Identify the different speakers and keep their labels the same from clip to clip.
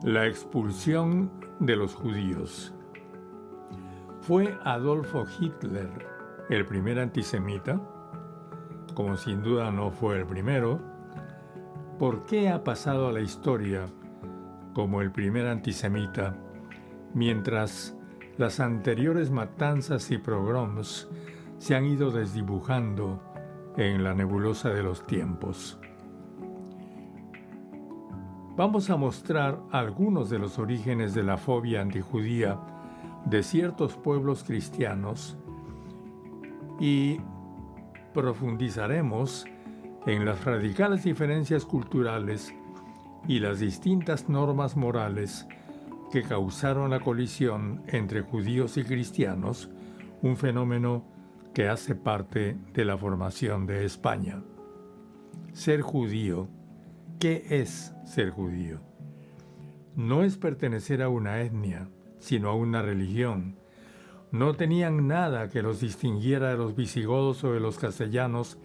Speaker 1: La expulsión de los judíos. ¿Fue Adolfo Hitler el primer antisemita? Como sin duda no fue el primero, ¿por qué ha pasado a la historia como el primer antisemita, mientras las anteriores matanzas y pogroms se han ido desdibujando en la nebulosa de los tiempos? Vamos a mostrar algunos de los orígenes de la fobia antijudía de ciertos pueblos cristianos y profundizaremos en las radicales diferencias culturales y las distintas normas morales que causaron la colisión entre judíos y cristianos, un fenómeno que hace parte de la formación de España. Ser judío. ¿Qué es ser judío? No es pertenecer a una etnia, sino a una religión. No tenían nada que los distinguiera de los visigodos o de los castellanos,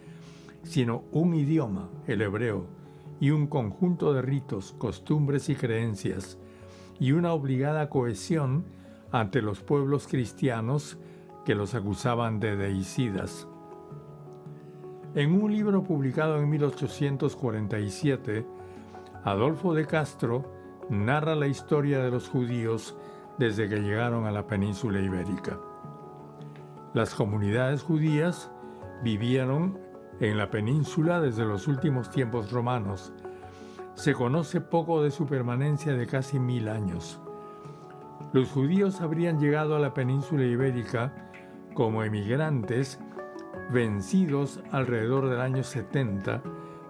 Speaker 1: sino un idioma, el hebreo, y un conjunto de ritos, costumbres y creencias, y una obligada cohesión ante los pueblos cristianos que los acusaban de deicidas. En un libro publicado en 1847, Adolfo de Castro narra la historia de los judíos desde que llegaron a la península ibérica. Las comunidades judías vivieron en la península desde los últimos tiempos romanos. Se conoce poco de su permanencia de casi 1000 años. Los judíos habrían llegado a la península ibérica como emigrantes vencidos alrededor del año 70,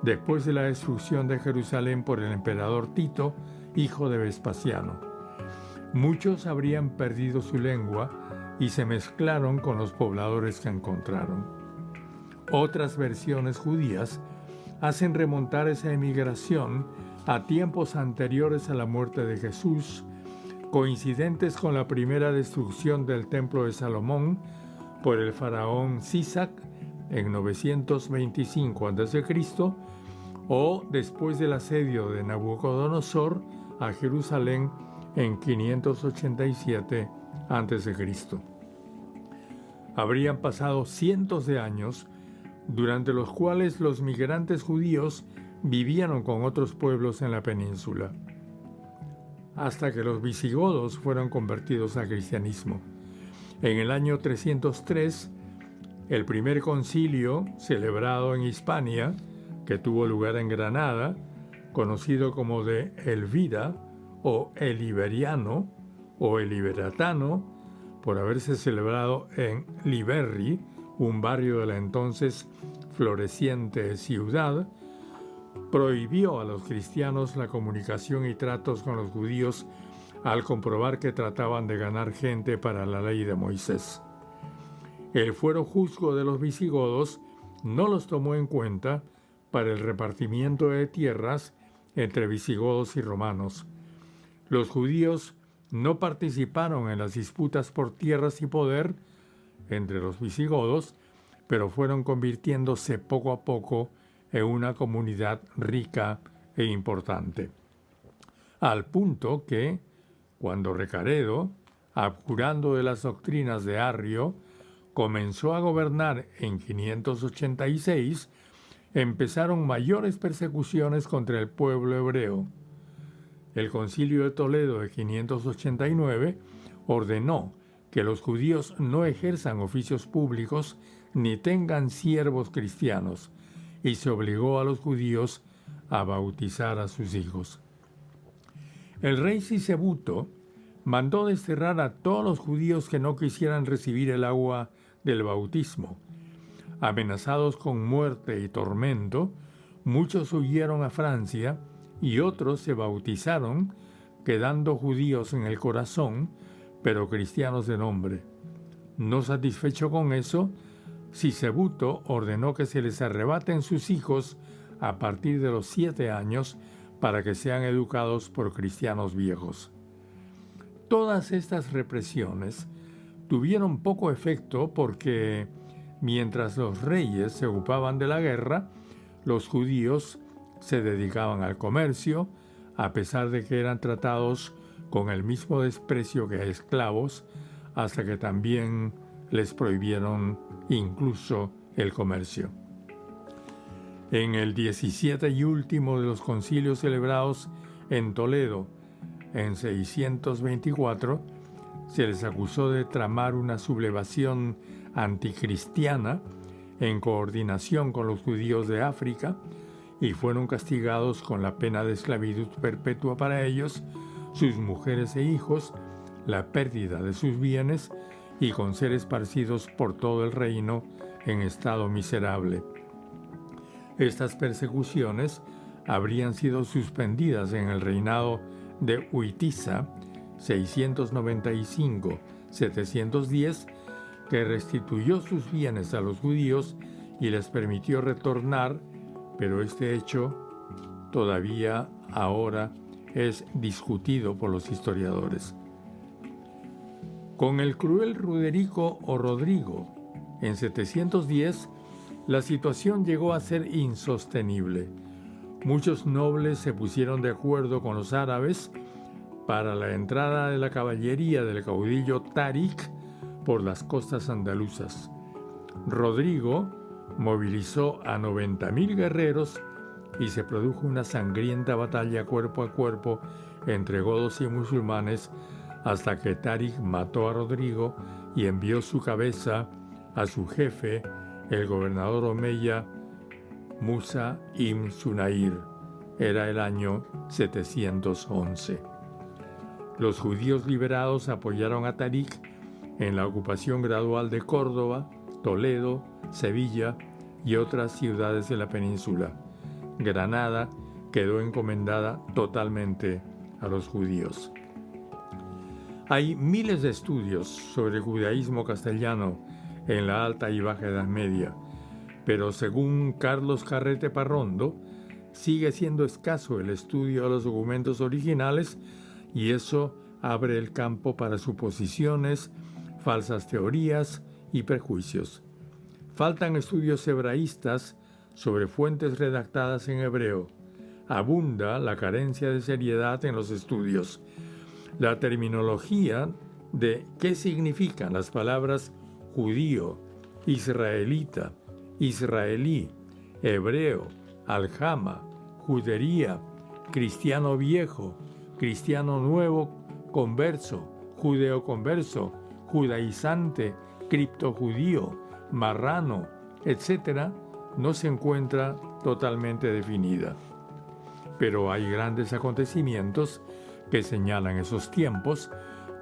Speaker 1: después de la destrucción de Jerusalén por el emperador Tito, hijo de Vespasiano. Muchos habrían perdido su lengua y se mezclaron con los pobladores que encontraron. Otras versiones judías hacen remontar esa emigración a tiempos anteriores a la muerte de Jesús, coincidentes con la primera destrucción del templo de Salomón por el faraón Sisac en 925 a.C. o después del asedio de Nabucodonosor a Jerusalén en 587 a.C. Habrían pasado cientos de años durante los cuales los migrantes judíos vivieron con otros pueblos en la península, hasta que los visigodos fueron convertidos al cristianismo. En el año 303, el primer concilio celebrado en Hispania, que tuvo lugar en Granada, conocido como de Elvira o el Iberiano o el Iberatano, por haberse celebrado en Liberri, un barrio de la entonces floreciente ciudad, prohibió a los cristianos la comunicación y tratos con los judíos al comprobar que trataban de ganar gente para la ley de Moisés. El fuero juzgo de los visigodos no los tomó en cuenta para el repartimiento de tierras entre visigodos y romanos. Los judíos no participaron en las disputas por tierras y poder entre los visigodos, pero fueron convirtiéndose poco a poco en una comunidad rica e importante. Al punto que, cuando Recaredo, abjurando de las doctrinas de Arrio, comenzó a gobernar en 586, empezaron mayores persecuciones contra el pueblo hebreo. El Concilio de Toledo de 589 ordenó que los judíos no ejerzan oficios públicos ni tengan siervos cristianos, y se obligó a los judíos a bautizar a sus hijos. El rey Sisebuto mandó desterrar a todos los judíos que no quisieran recibir el agua del bautismo. Amenazados con muerte y tormento, muchos huyeron a Francia y otros se bautizaron, quedando judíos en el corazón, pero cristianos de nombre. No satisfecho con eso, Sisebuto ordenó que se les arrebaten sus hijos a partir de los 7 años para que sean educados por cristianos viejos. Todas estas represiones tuvieron poco efecto porque, mientras los reyes se ocupaban de la guerra, los judíos se dedicaban al comercio, a pesar de que eran tratados con el mismo desprecio que a esclavos, hasta que también les prohibieron incluso el comercio. En el 17 y último de los concilios celebrados en Toledo, en 624, se les acusó de tramar una sublevación anticristiana en coordinación con los judíos de África y fueron castigados con la pena de esclavitud perpetua para ellos, sus mujeres e hijos, la pérdida de sus bienes y con ser esparcidos por todo el reino en estado miserable. Estas persecuciones habrían sido suspendidas en el reinado de Huitiza, 695-710, que restituyó sus bienes a los judíos y les permitió retornar, pero este hecho todavía ahora es discutido por los historiadores. Con el cruel Ruderico o Rodrigo, en 710, la situación llegó a ser insostenible. Muchos nobles se pusieron de acuerdo con los árabes para la entrada de la caballería del caudillo Tárik por las costas andaluzas. Rodrigo movilizó a 90.000 guerreros y se produjo una sangrienta batalla cuerpo a cuerpo entre godos y musulmanes hasta que Tárik mató a Rodrigo y envió su cabeza a su jefe, el gobernador omeya Musa ibn Sunair. Era el año 711. Los judíos liberados apoyaron a Tárik en la ocupación gradual de Córdoba, Toledo, Sevilla y otras ciudades de la península. Granada quedó encomendada totalmente a los judíos. Hay miles de estudios sobre el judaísmo castellano en la Alta y Baja Edad Media, pero según Carlos Carrete Parrondo, sigue siendo escaso el estudio de los documentos originales y eso abre el campo para suposiciones, falsas teorías y prejuicios. Faltan estudios hebraístas sobre fuentes redactadas en hebreo. Abunda la carencia de seriedad en los estudios. La terminología de qué significan las palabras judío, israelita, israelí, hebreo, aljama, judería, cristiano viejo, cristiano nuevo, converso, judeo-converso, judaizante, criptojudío, marrano, etc., no se encuentra totalmente definida. Pero hay grandes acontecimientos que señalan esos tiempos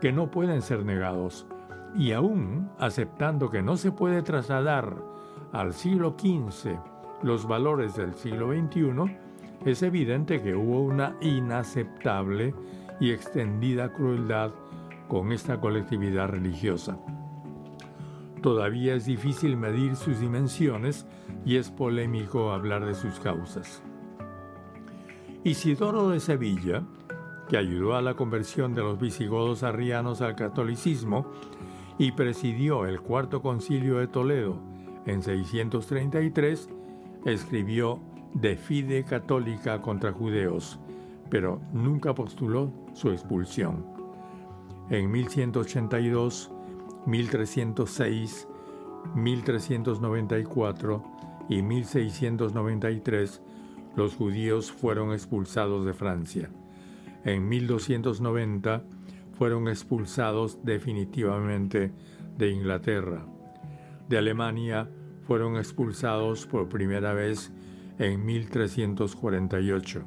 Speaker 1: que no pueden ser negados, y aún aceptando que no se puede trasladar al siglo XV los valores del siglo XXI, es evidente que hubo una inaceptable y extendida crueldad con esta colectividad religiosa. Todavía es difícil medir sus dimensiones y es polémico hablar de sus causas. Isidoro de Sevilla, que ayudó a la conversión de los visigodos arrianos al catolicismo y presidió el Cuarto Concilio de Toledo en 633, escribió De Fide Católica contra Judeos, pero nunca postuló su expulsión. En 1182, 1306, 1394 y 1693, los judíos fueron expulsados de Francia. En 1290 fueron expulsados definitivamente de Inglaterra. De Alemania fueron expulsados por primera vez en 1348.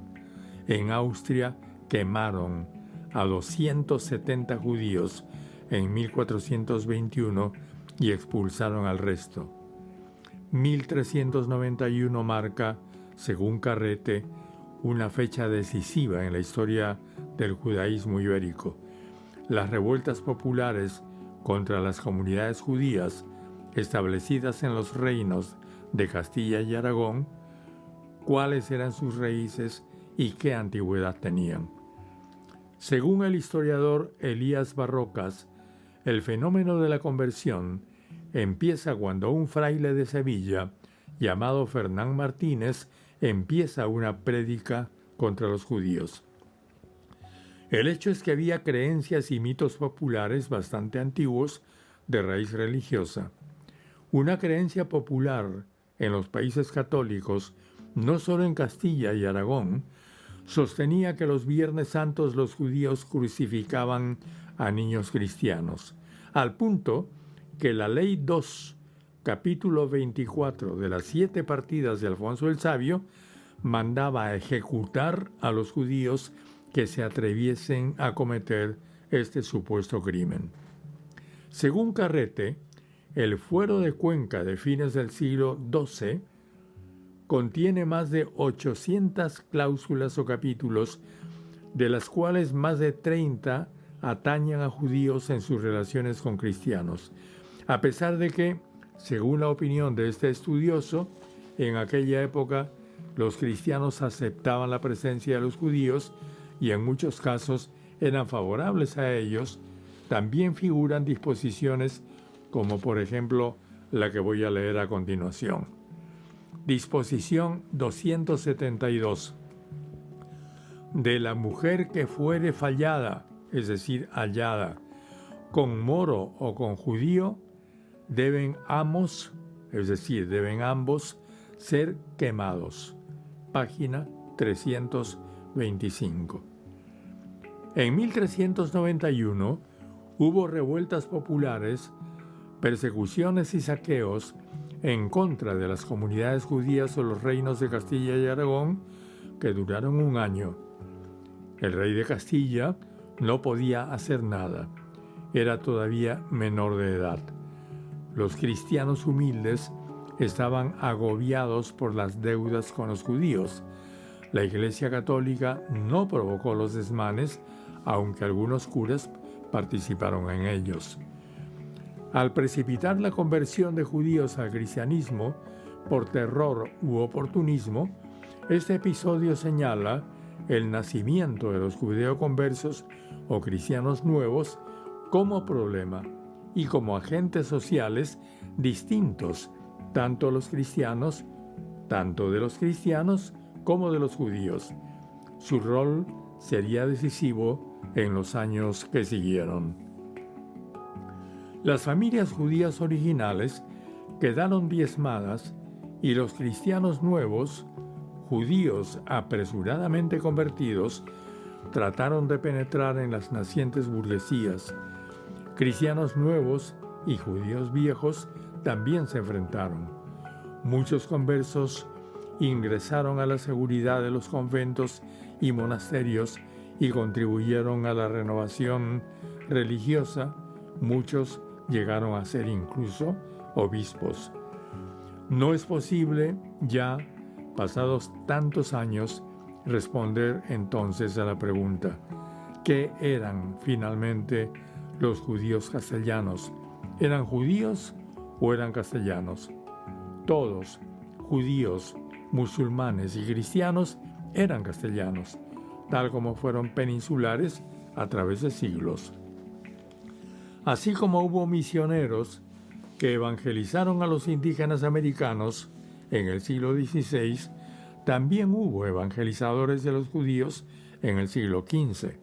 Speaker 1: En Austria quemaron a 270 judíos en 1421 y expulsaron al resto. 1391 marca, según Carrete, una fecha decisiva en la historia del judaísmo ibérico. Las revueltas populares contra las comunidades judías establecidas en los reinos de Castilla y Aragón, cuáles eran sus raíces y qué antigüedad tenían. Según el historiador Elías Barrocas, el fenómeno de la conversión empieza cuando un fraile de Sevilla, llamado Fernán Martínez, empieza una prédica contra los judíos. El hecho es que había creencias y mitos populares bastante antiguos de raíz religiosa. Una creencia popular en los países católicos, no solo en Castilla y Aragón, sostenía que los Viernes Santos los judíos crucificaban a niños cristianos, al punto que la Ley 2, capítulo 24 de las 7 partidas de Alfonso el Sabio, mandaba a ejecutar a los judíos que se atreviesen a cometer este supuesto crimen. Según Carrete, el Fuero de Cuenca de fines del siglo XII contiene más de 800 cláusulas o capítulos, de las cuales más de 30 atañan a judíos en sus relaciones con cristianos, a pesar de que, según la opinión de este estudioso, en aquella época los cristianos aceptaban la presencia de los judíos y en muchos casos eran favorables a ellos. También figuran disposiciones como por ejemplo la que voy a leer a continuación. Disposición 272. De la mujer que fuere fallada, es decir, hallada, con moro o con judío, deben ambos, es decir, deben ambos ser quemados. Página 325. En 1391 hubo revueltas populares, persecuciones y saqueos en contra de las comunidades judías o los reinos de Castilla y Aragón, que duraron un año. El rey de Castilla no podía hacer nada, era todavía menor de edad. Los cristianos humildes estaban agobiados por las deudas con los judíos. La Iglesia Católica no provocó los desmanes, aunque algunos curas participaron en ellos. Al precipitar la conversión de judíos al cristianismo por terror u oportunismo, este episodio señala el nacimiento de los judeoconversos o cristianos nuevos como problema y como agentes sociales distintos, tanto de los cristianos como de los judíos. Su rol sería decisivo en los años que siguieron. Las familias judías originales quedaron diezmadas y los cristianos nuevos, judíos apresuradamente convertidos, trataron de penetrar en las nacientes burguesías. Cristianos nuevos y judíos viejos también se enfrentaron. Muchos conversos ingresaron a la seguridad de los conventos y monasterios y contribuyeron a la renovación religiosa. Muchos llegaron a ser incluso obispos. No es posible ya, pasados tantos años, responder entonces a la pregunta: ¿qué eran finalmente los judíos castellanos? ¿Eran judíos o eran castellanos? Todos, judíos, musulmanes y cristianos, eran castellanos, tal como fueron peninsulares a través de siglos. Así como hubo misioneros que evangelizaron a los indígenas americanos en el siglo XVI, también hubo evangelizadores de los judíos en el siglo XV.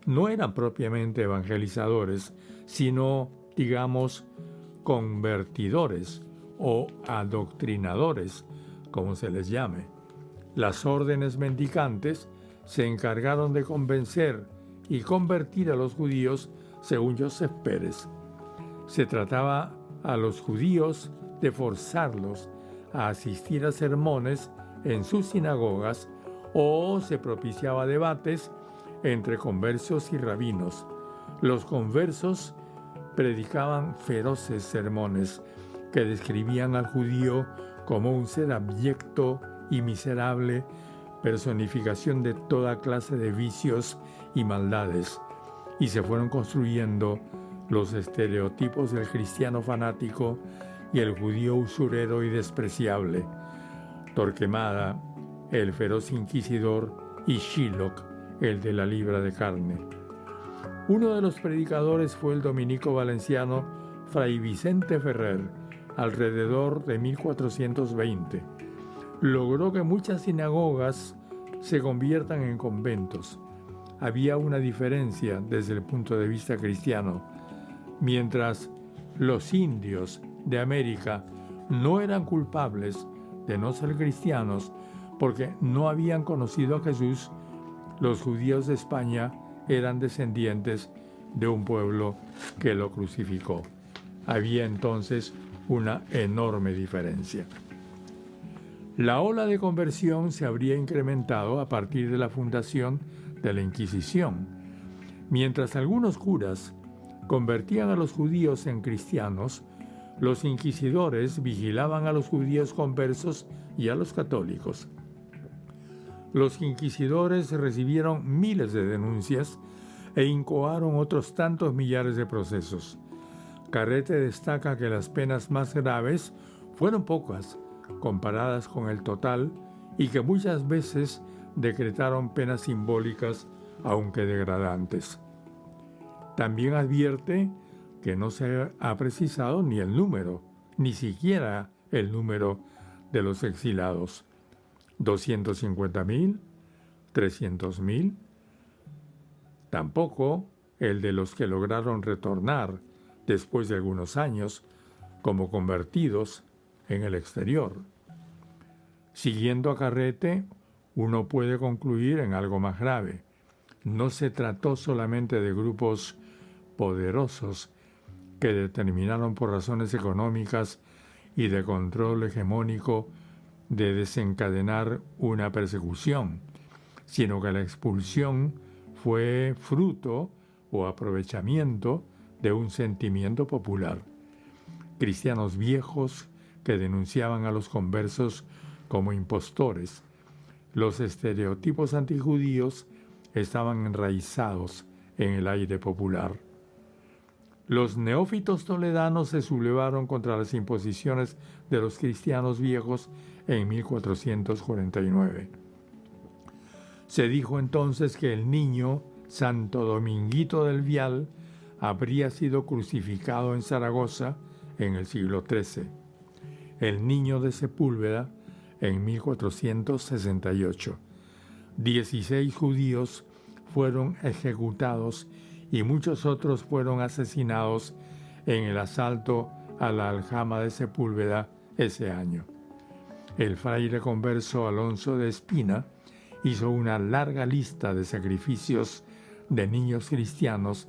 Speaker 1: No eran propiamente evangelizadores, sino, digamos, convertidores o adoctrinadores, como se les llame. Las órdenes mendicantes se encargaron de convencer y convertir a los judíos, según Joseph Pérez. Se trataba a los judíos de forzarlos a asistir a sermones en sus sinagogas, o se propiciaba debates entre conversos y rabinos. Los conversos predicaban feroces sermones que describían al judío como un ser abyecto y miserable, personificación de toda clase de vicios y maldades, y se fueron construyendo los estereotipos del cristiano fanático y el judío usurero y despreciable, Torquemada, el feroz inquisidor, y Shylock, el de la libra de carne. Uno de los predicadores fue el dominico valenciano Fray Vicente Ferrer, alrededor de 1420. Logró que muchas sinagogas se conviertan en conventos. había una diferencia desde el punto de vista cristiano. Mientras los indios de América no eran culpables de no ser cristianos porque no habían conocido a Jesús, los judíos de España eran descendientes de un pueblo que lo crucificó. Había entonces una enorme diferencia. La ola de conversión se habría incrementado a partir de la fundación de la Inquisición. Mientras algunos curas convertían a los judíos en cristianos, los inquisidores vigilaban a los judíos conversos y a los católicos. Los inquisidores recibieron miles de denuncias e incoaron otros tantos millares de procesos. Carrete destaca que las penas más graves fueron pocas comparadas con el total y que muchas veces decretaron penas simbólicas aunque degradantes. También advierte que no se ha precisado ni el número, ni siquiera el número de los exilados. 250,000, 300,000, tampoco el de los que lograron retornar después de algunos años como convertidos en el exterior. Siguiendo a Carrete, uno puede concluir en algo más grave. No se trató solamente de grupos poderosos que determinaron por razones económicas y de control hegemónico de desencadenar una persecución, sino que la expulsión fue fruto o aprovechamiento de un sentimiento popular. Cristianos viejos que denunciaban a los conversos como impostores. Los estereotipos antijudíos estaban enraizados en el aire popular. Los neófitos toledanos se sublevaron contra las imposiciones de los cristianos viejos en 1449. Se dijo entonces que el niño Santo Dominguito del Vial habría sido crucificado en Zaragoza en el siglo XIII. El niño de Sepúlveda en 1468. 16 judíos fueron ejecutados y muchos otros fueron asesinados en el asalto a la aljama de Sepúlveda ese año. El fraile converso Alonso de Espina hizo una larga lista de sacrificios de niños cristianos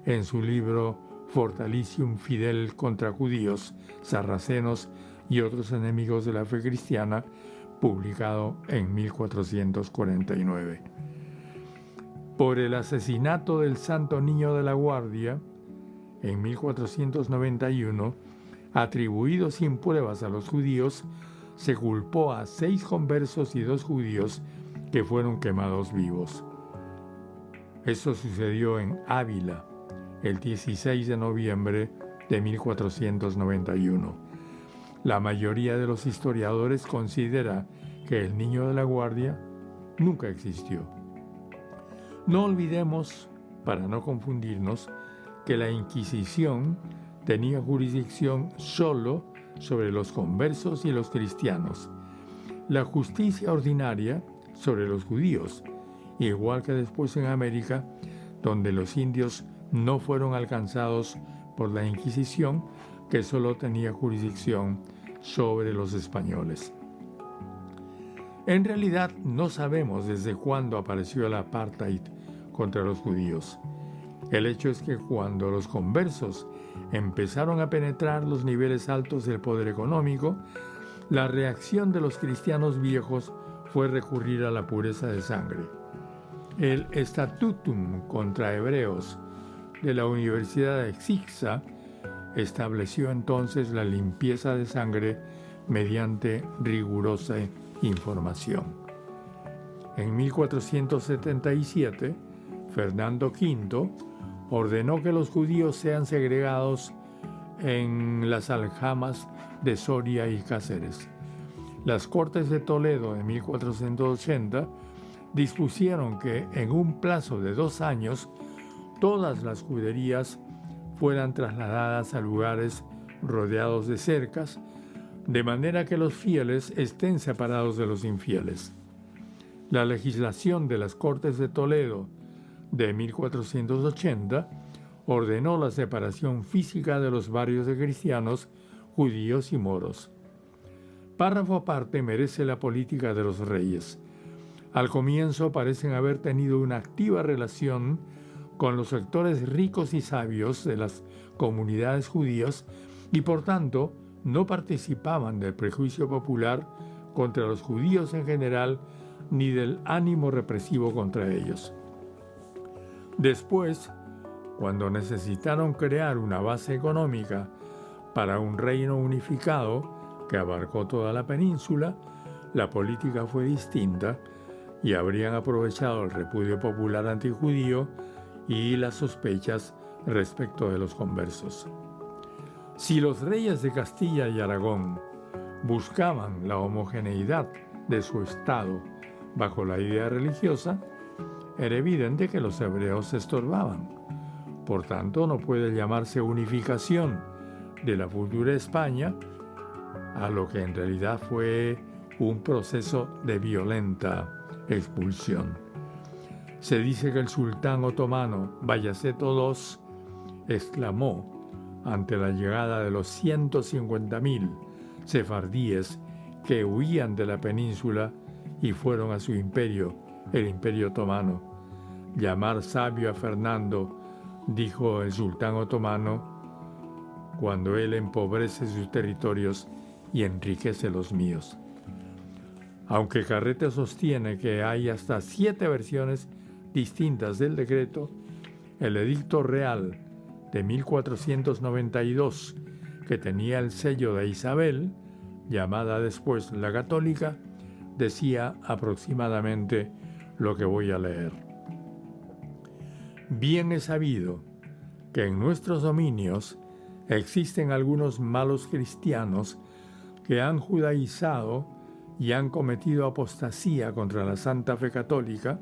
Speaker 1: en su libro Fortalicium Fidel contra judíos, sarracenos y otros enemigos de la fe cristiana, publicado en 1449. Por el asesinato del Santo Niño de la Guardia, en 1491, atribuido sin pruebas a los judíos, se culpó a 6 conversos y 2 judíos que fueron quemados vivos. Esto sucedió en Ávila, el 16 de noviembre de 1491. La mayoría de los historiadores considera que el Niño de la Guardia nunca existió. No olvidemos, para no confundirnos, que la Inquisición tenía jurisdicción solo sobre los conversos y los cristianos. La justicia ordinaria sobre los judíos, igual que después en América, donde los indios no fueron alcanzados por la Inquisición, que solo tenía jurisdicción sobre los españoles. En realidad no sabemos desde cuándo apareció el apartheid contra los judíos. El hecho es que cuando los conversos empezaron a penetrar los niveles altos del poder económico, la reacción de los cristianos viejos fue recurrir a la pureza de sangre. El Statutum contra Hebreos de la Universidad de Exixá estableció entonces la limpieza de sangre mediante rigurosa información. En 1477, Fernando V ordenó que los judíos sean segregados en las aljamas de Soria y Cáceres. Las Cortes de Toledo de 1480 dispusieron que en un plazo de 2 años todas las juderías fueran trasladadas a lugares rodeados de cercas, de manera que los fieles estén separados de los infieles. La legislación de las Cortes de Toledo de 1480 ordenó la separación física de los barrios de cristianos, judíos y moros. Párrafo aparte merece la política de los reyes. Al comienzo parecen haber tenido una activa relación con los sectores ricos y sabios de las comunidades judías y por tanto no participaban del prejuicio popular contra los judíos en general ni del ánimo represivo contra ellos. Después, cuando necesitaron crear una base económica para un reino unificado que abarcó toda la península, la política fue distinta y habrían aprovechado el repudio popular antijudío y las sospechas respecto de los conversos. Si los reyes de Castilla y Aragón buscaban la homogeneidad de su estado bajo la idea religiosa, era evidente que los hebreos se estorbaban. Por tanto, no puede llamarse unificación de la futura España a lo que en realidad fue un proceso de violenta expulsión. Se dice que el sultán otomano Bayezid II exclamó ante la llegada de los 150.000 sefardíes que huían de la península y fueron a su imperio, el Imperio Otomano: llamar sabio a Fernando, dijo el sultán otomano, cuando él empobrece sus territorios y enriquece los míos. Aunque Carrete sostiene que hay hasta 7 versiones distintas del decreto, el edicto real de 1492, que tenía el sello de Isabel, llamada después la Católica, decía aproximadamente lo que voy a leer. Bien es sabido que en nuestros dominios existen algunos malos cristianos que han judaizado y han cometido apostasía contra la Santa Fe Católica,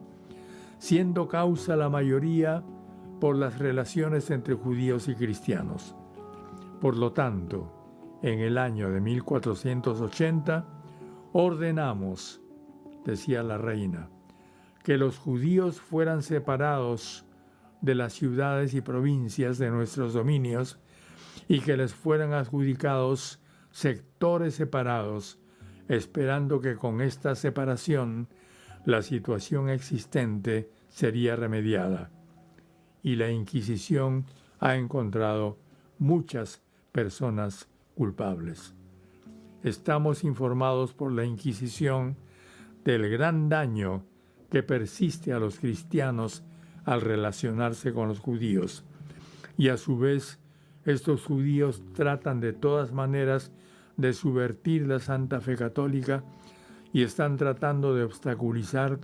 Speaker 1: siendo causa la mayoría por las relaciones entre judíos y cristianos. Por lo tanto, en el año de 1480, ordenamos, decía la reina, que los judíos fueran separados de las ciudades y provincias de nuestros dominios y que les fueran adjudicados sectores separados, esperando que con esta separación la situación existente sería remediada. Y la Inquisición ha encontrado muchas personas culpables. Estamos informados por la Inquisición del gran daño que persiste a los cristianos al relacionarse con los judíos, y a su vez estos judíos tratan de todas maneras de subvertir la Santa Fe Católica y están tratando de obstaculizar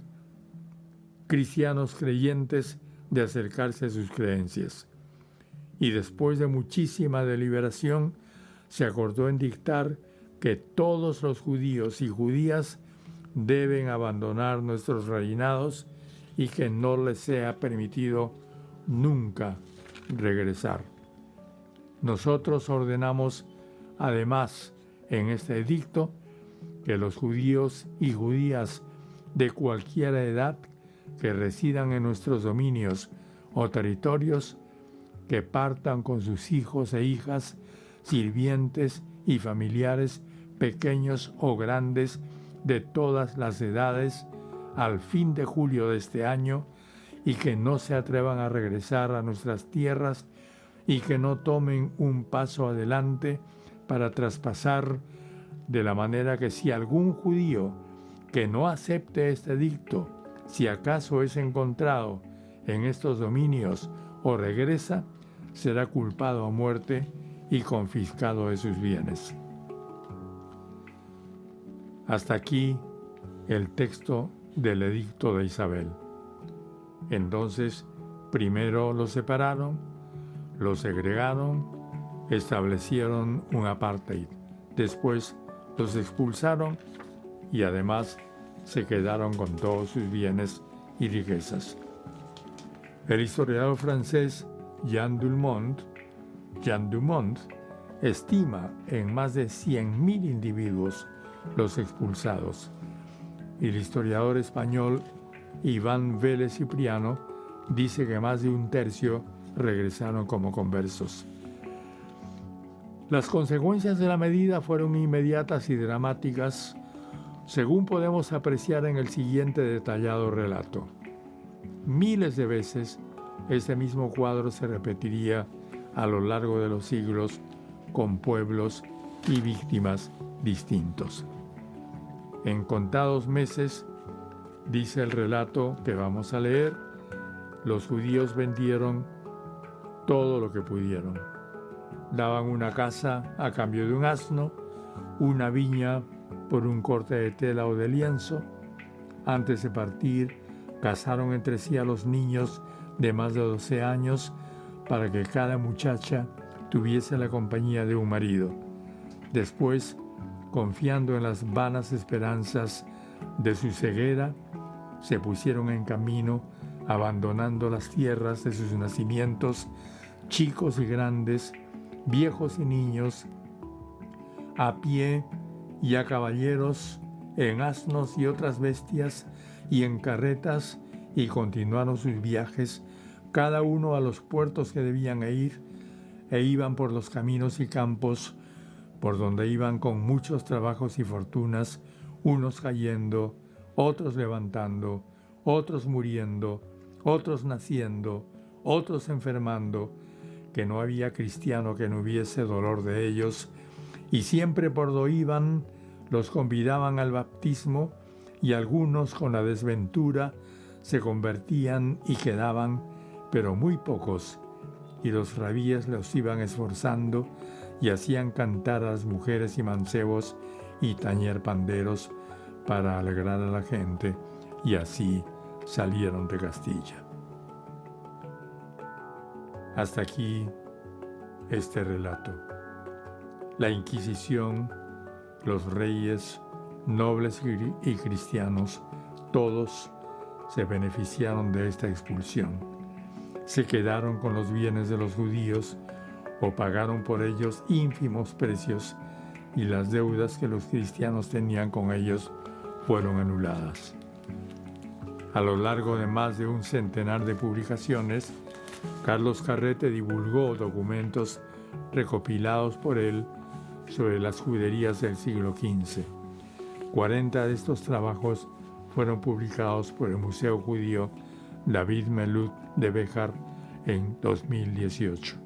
Speaker 1: cristianos creyentes de acercarse a sus creencias. Y después de muchísima deliberación, se acordó en dictar que todos los judíos y judías deben abandonar nuestros reinados y que no les sea permitido nunca regresar. Nosotros ordenamos, además, en este edicto, que los judíos y judías de cualquier edad que residan en nuestros dominios o territorios, que partan con sus hijos e hijas, sirvientes y familiares, pequeños o grandes, de todas las edades, al fin de julio de este año, y que no se atrevan a regresar a nuestras tierras y que no tomen un paso adelante para traspasar, de la manera que si algún judío que no acepte este edicto, si acaso es encontrado en estos dominios o regresa, será culpado a muerte y confiscado de sus bienes. Hasta aquí el texto del edicto de Isabel. Entonces, primero los separaron, los segregaron, establecieron un apartheid. Después los expulsaron y además se quedaron con todos sus bienes y riquezas. El historiador francés Jean Dumont estima en más de 100.000 individuos los expulsados, y el historiador español Iván Vélez Cipriano dice que más de un tercio regresaron como conversos. Las consecuencias de la medida fueron inmediatas y dramáticas, según podemos apreciar en el siguiente detallado relato. Miles de veces este mismo cuadro se repetiría a lo largo de los siglos con pueblos y víctimas distintos. En contados meses, dice el relato que vamos a leer, los judíos vendieron todo lo que pudieron. Daban una casa a cambio de un asno, una viña por un corte de tela o de lienzo. Antes de partir, casaron entre sí a los niños de más de 12 años para que cada muchacha tuviese la compañía de un marido. Después, confiando en las vanas esperanzas de su ceguera, se pusieron en camino, abandonando las tierras de sus nacimientos, chicos y grandes, viejos y niños, a pie y a caballeros, en asnos y otras bestias, y en carretas, y continuaron sus viajes, cada uno a los puertos que debían ir, e iban por los caminos y campos, por donde iban con muchos trabajos y fortunas, unos cayendo, otros levantando, otros muriendo, otros naciendo, otros enfermando, que no había cristiano que no hubiese dolor de ellos, y siempre por donde iban los convidaban al bautismo, y algunos con la desventura se convertían y quedaban, pero muy pocos, y los rabíes los iban esforzando y hacían cantar a las mujeres y mancebos y tañer panderos para alegrar a la gente, y así salieron de Castilla. Hasta aquí este relato. La Inquisición, los reyes, nobles y cristianos, todos se beneficiaron de esta expulsión. Se quedaron con los bienes de los judíos o pagaron por ellos ínfimos precios, y las deudas que los cristianos tenían con ellos fueron anuladas. A lo largo de más de un centenar de publicaciones, Carlos Carrete divulgó documentos recopilados por él sobre las juderías del siglo XV. 40 de estos trabajos fueron publicados por el Museo Judío David Melut de Béjar en 2018.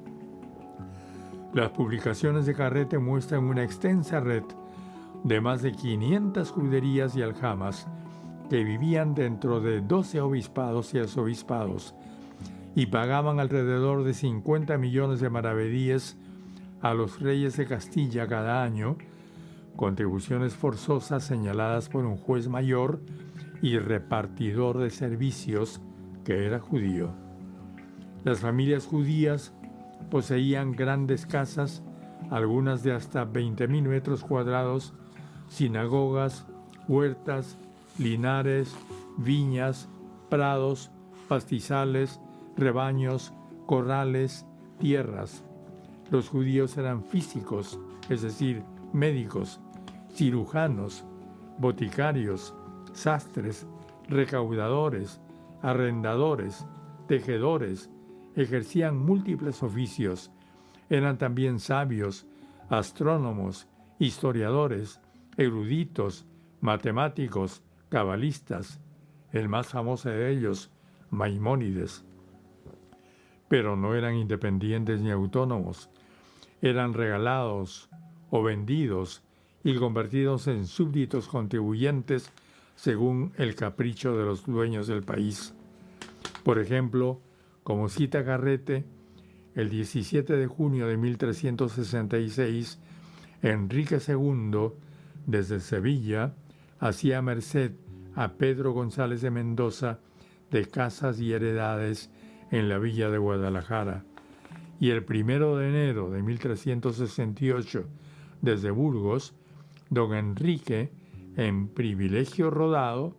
Speaker 1: Las publicaciones de Carrete muestran una extensa red de más de 500 juderías y aljamas que vivían dentro de 12 obispados y arzobispados y pagaban alrededor de 50 millones de maravedíes a los reyes de Castilla cada año, contribuciones forzosas señaladas por un juez mayor y repartidor de servicios que era judío. Las familias judías poseían grandes casas, algunas de hasta 20.000 metros cuadrados, sinagogas, huertas, linares, viñas, prados, pastizales, rebaños, corrales, tierras. Los judíos eran físicos, es decir, médicos, cirujanos, boticarios, sastres, recaudadores, arrendadores, tejedores, ejercían múltiples oficios. Eran también sabios, astrónomos, historiadores, eruditos, matemáticos, cabalistas, el más famoso de ellos, Maimónides. Pero no eran independientes ni autónomos, eran regalados o vendidos y convertidos en súbditos contribuyentes según el capricho de los dueños del país. Por ejemplo, como cita Carrete, el 17 de junio de 1366, Enrique II, desde Sevilla, hacía merced a Pedro González de Mendoza de casas y heredades en la villa de Guadalajara, y el 1 de enero de 1368, desde Burgos, don Enrique, en privilegio rodado,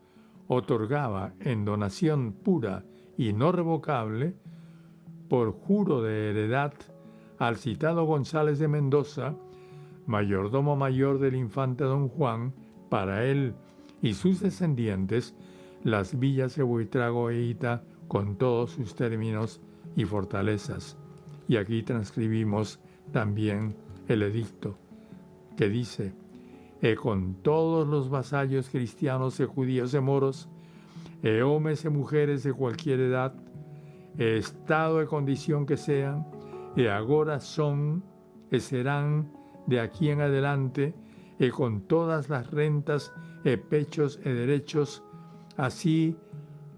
Speaker 1: otorgaba en donación pura y no revocable, por juro de heredad, al citado González de Mendoza, mayordomo mayor del infante don Juan, para él y sus descendientes, las villas de Buitrago e Ita, con todos sus términos y fortalezas. Y aquí transcribimos también el edicto, que dice: e con todos los vasallos cristianos y judíos y moros, e hombres y mujeres de cualquier edad, e estado de condición que sean, e agora son, e serán de aquí en adelante, e con todas las rentas, e pechos, e derechos, así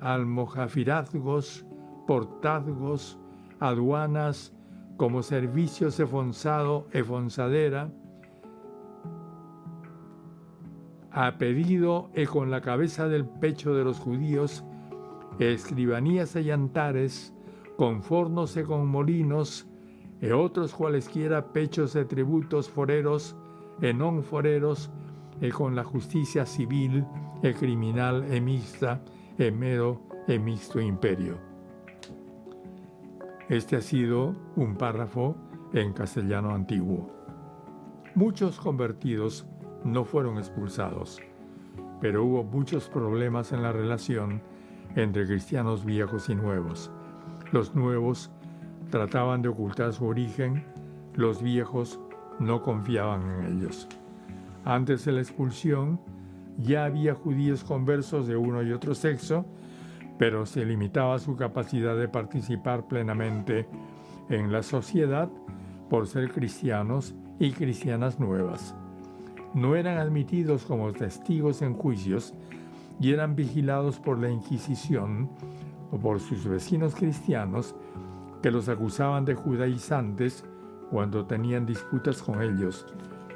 Speaker 1: almojafirazgos, portazgos, aduanas, como servicios de fonzado e fonzadera, a pedido e con la cabeza del pecho de los judíos, e escribanías e yantares, con fornos e con molinos, e otros cualesquiera pechos e tributos foreros, e non foreros, e con la justicia civil, e criminal, e mixta, e mero, e mixto imperio. Este ha sido un párrafo en castellano antiguo. Muchos convertidos no fueron expulsados, pero hubo muchos problemas en la relación entre cristianos viejos y nuevos. Los nuevos trataban de ocultar su origen, los viejos no confiaban en ellos. Antes de la expulsión, ya había judíos conversos de uno y otro sexo, pero se limitaba su capacidad de participar plenamente en la sociedad por ser cristianos y cristianas nuevas. No eran admitidos como testigos en juicios y eran vigilados por la Inquisición o por sus vecinos cristianos, que los acusaban de judaizantes cuando tenían disputas con ellos.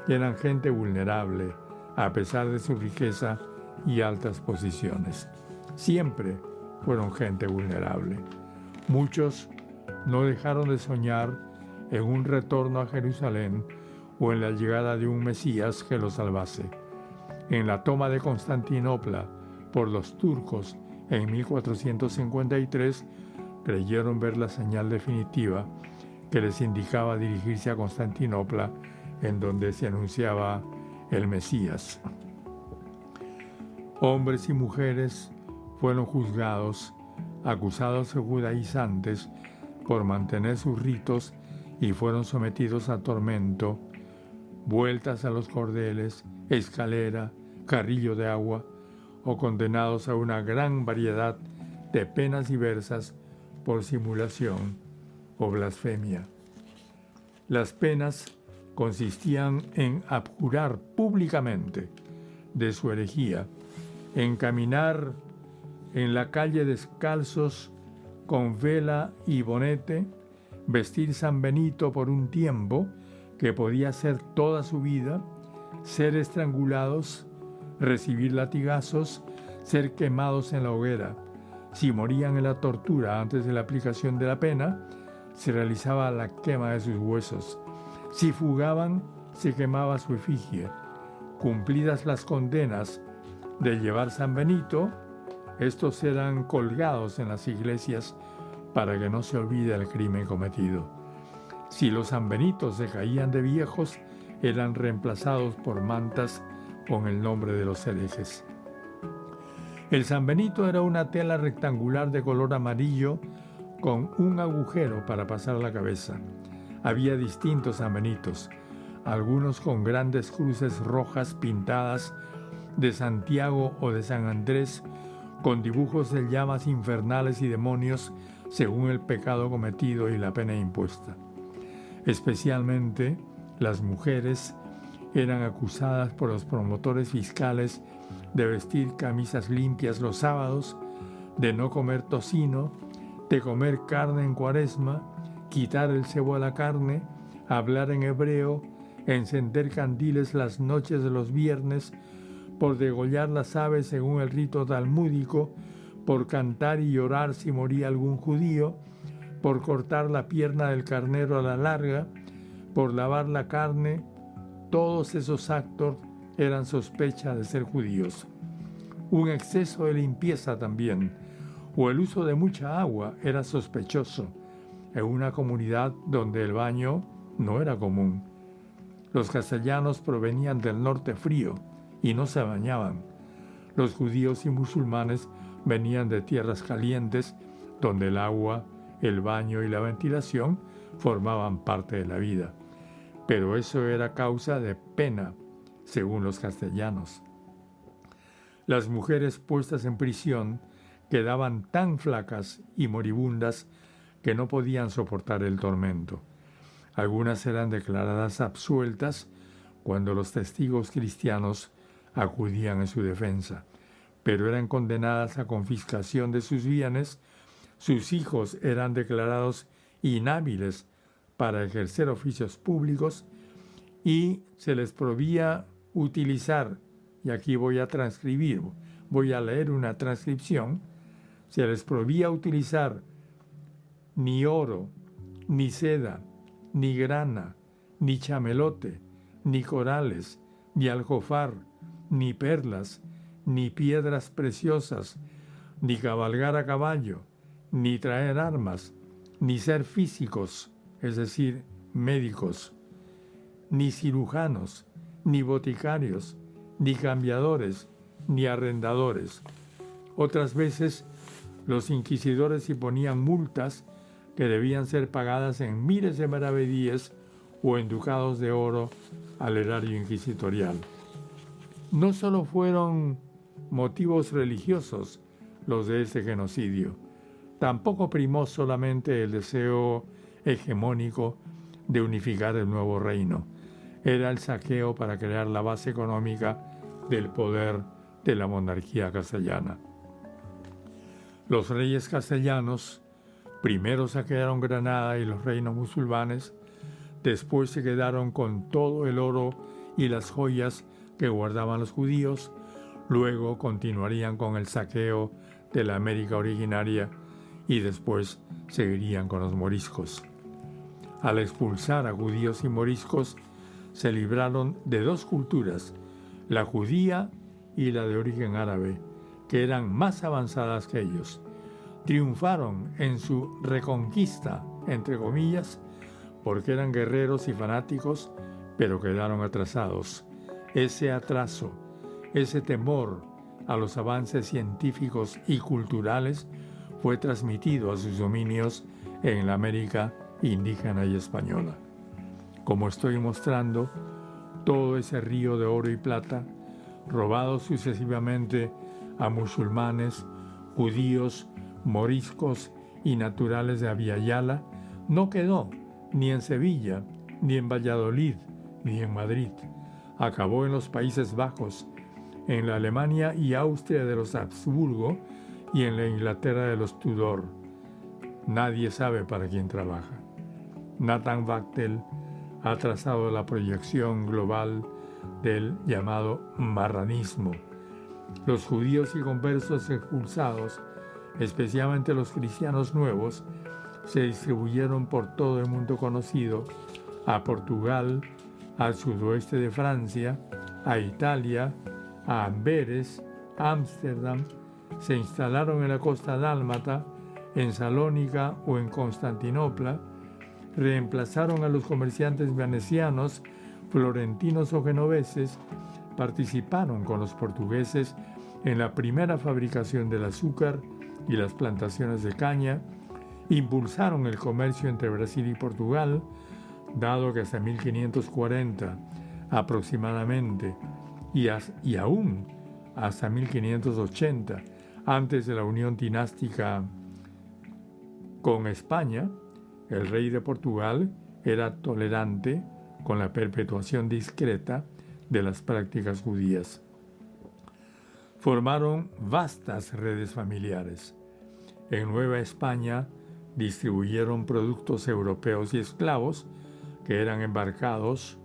Speaker 1: Eran gente vulnerable, a pesar de su riqueza y altas posiciones. Siempre fueron gente vulnerable. Muchos no dejaron de soñar en un retorno a Jerusalén o en la llegada de un Mesías que los salvase. En la toma de Constantinopla por los turcos en 1453, creyeron ver la señal definitiva que les indicaba dirigirse a Constantinopla, en donde se anunciaba el Mesías. Hombres y mujeres fueron juzgados, acusados de judaizantes por mantener sus ritos, y fueron sometidos a tormento, vueltas a los cordeles, escalera, carrillo de agua, o condenados a una gran variedad de penas diversas por simulación o blasfemia. Las penas consistían en abjurar públicamente de su herejía, en caminar en la calle descalzos con vela y bonete, vestir San Benito por un tiempo, que podía ser toda su vida, ser estrangulados, recibir latigazos, ser quemados en la hoguera. Si morían en la tortura antes de la aplicación de la pena, se realizaba la quema de sus huesos. Si fugaban, se quemaba su efigie. Cumplidas las condenas de llevar San Benito, estos eran colgados en las iglesias para que no se olvide el crimen cometido. Si los sanbenitos se caían de viejos, eran reemplazados por mantas con el nombre de los herejes. El sanbenito era una tela rectangular de color amarillo con un agujero para pasar la cabeza. Había distintos sanbenitos, algunos con grandes cruces rojas pintadas de Santiago o de San Andrés, con dibujos de llamas infernales y demonios según el pecado cometido y la pena impuesta. Especialmente las mujeres eran acusadas por los promotores fiscales de vestir camisas limpias los sábados, de no comer tocino, de comer carne en Cuaresma, quitar el cebo a la carne, hablar en hebreo, encender candiles las noches de los viernes, por degollar las aves según el rito talmúdico, por cantar y llorar si moría algún judío, por cortar la pierna del carnero a la larga, por lavar la carne. Todos esos actos eran sospecha de ser judíos. Un exceso de limpieza también, o el uso de mucha agua, era sospechoso en una comunidad donde el baño no era común. Los castellanos provenían del norte frío y no se bañaban. Los judíos y musulmanes venían de tierras calientes, donde el agua, el baño y la ventilación formaban parte de la vida. Pero eso era causa de pena, según los castellanos. Las mujeres puestas en prisión quedaban tan flacas y moribundas que no podían soportar el tormento. Algunas eran declaradas absueltas cuando los testigos cristianos acudían en su defensa, pero eran condenadas a confiscación de sus bienes. Sus hijos eran declarados inhábiles para ejercer oficios públicos y se les prohibía utilizar, y aquí voy a leer una transcripción, se les prohibía utilizar ni oro, ni seda, ni grana, ni chamelote, ni corales, ni aljofar, ni perlas, ni piedras preciosas, ni cabalgar a caballo, ni traer armas, ni ser físicos, es decir, médicos, ni cirujanos, ni boticarios, ni cambiadores, ni arrendadores. Otras veces los inquisidores imponían multas que debían ser pagadas en miles de maravedíes o en ducados de oro al erario inquisitorial. No solo fueron motivos religiosos los de este genocidio, tampoco primó solamente el deseo hegemónico de unificar el nuevo reino. Era el saqueo para crear la base económica del poder de la monarquía castellana. Los reyes castellanos primero saquearon Granada y los reinos musulmanes, después se quedaron con todo el oro y las joyas que guardaban los judíos, luego continuarían con el saqueo de la América originaria y después seguirían con los moriscos. Al expulsar a judíos y moriscos, se libraron de dos culturas, la judía y la de origen árabe, que eran más avanzadas que ellos. Triunfaron en su reconquista, entre comillas, porque eran guerreros y fanáticos, pero quedaron atrasados. Ese atraso, ese temor a los avances científicos y culturales fue transmitido a sus dominios en la América indígena y española. Como estoy mostrando, todo ese río de oro y plata, robado sucesivamente a musulmanes, judíos, moriscos y naturales de Abiyala, no quedó ni en Sevilla, ni en Valladolid, ni en Madrid. Acabó en los Países Bajos, en la Alemania y Austria de los Habsburgo y en la Inglaterra de los Tudor. Nadie sabe para quién trabaja. Nathan Wachtel ha trazado la proyección global del llamado marranismo. Los judíos y conversos expulsados, especialmente los cristianos nuevos, se distribuyeron por todo el mundo conocido, a Portugal, al sudoeste de Francia, a Italia, a Amberes, Ámsterdam, se instalaron en la costa dálmata, en Salónica o en Constantinopla, reemplazaron a los comerciantes venecianos, florentinos o genoveses, participaron con los portugueses en la primera fabricación del azúcar y las plantaciones de caña, impulsaron el comercio entre Brasil y Portugal, dado que hasta 1540 aproximadamente y aún hasta 1580, antes de la unión dinástica con España, el rey de Portugal era tolerante con la perpetuación discreta de las prácticas judías. Formaron vastas redes familiares. En Nueva España distribuyeron productos europeos y esclavos que eran embarcados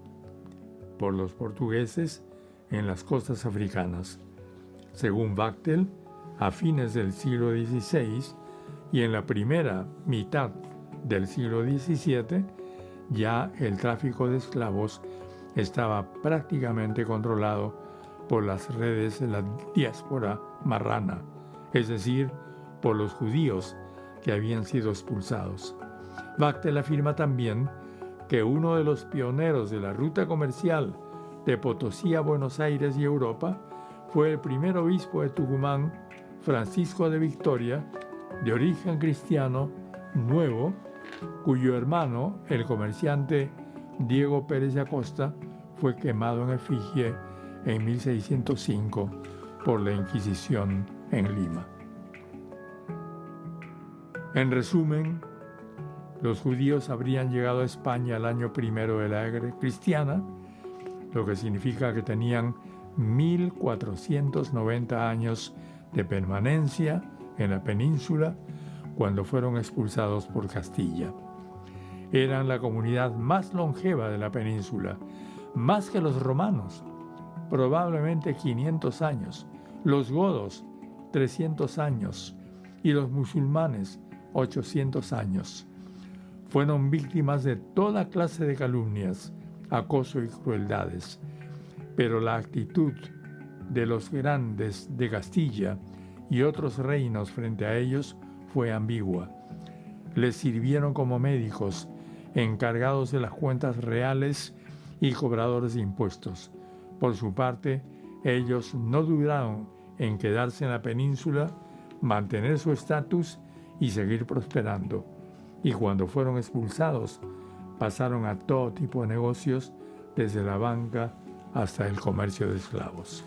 Speaker 1: por los portugueses en las costas africanas. Según Wachtel, a fines del siglo XVI y en la primera mitad del siglo XVII, ya el tráfico de esclavos estaba prácticamente controlado por las redes de la diáspora marrana, es decir, por los judíos que habían sido expulsados. Wachtel afirma también que uno de los pioneros de la ruta comercial de Potosí a Buenos Aires y Europa fue el primer obispo de Tucumán, Francisco de Victoria, de origen cristiano nuevo, cuyo hermano, el comerciante Diego Pérez de Acosta, fue quemado en efigie en 1605 por la Inquisición en Lima. En resumen, los judíos habrían llegado a España al año primero de la era cristiana, lo que significa que tenían 1490 años de permanencia en la península cuando fueron expulsados por Castilla. Eran la comunidad más longeva de la península, más que los romanos, probablemente 500 años, los godos 300 años y los musulmanes 800 años. Fueron víctimas de toda clase de calumnias, acoso y crueldades, pero la actitud de los grandes de Castilla y otros reinos frente a ellos fue ambigua. Les sirvieron como médicos, encargados de las cuentas reales y cobradores de impuestos. Por su parte, ellos no dudaron en quedarse en la península, mantener su estatus y seguir prosperando. Y cuando fueron expulsados, pasaron a todo tipo de negocios, desde la banca hasta el comercio de esclavos.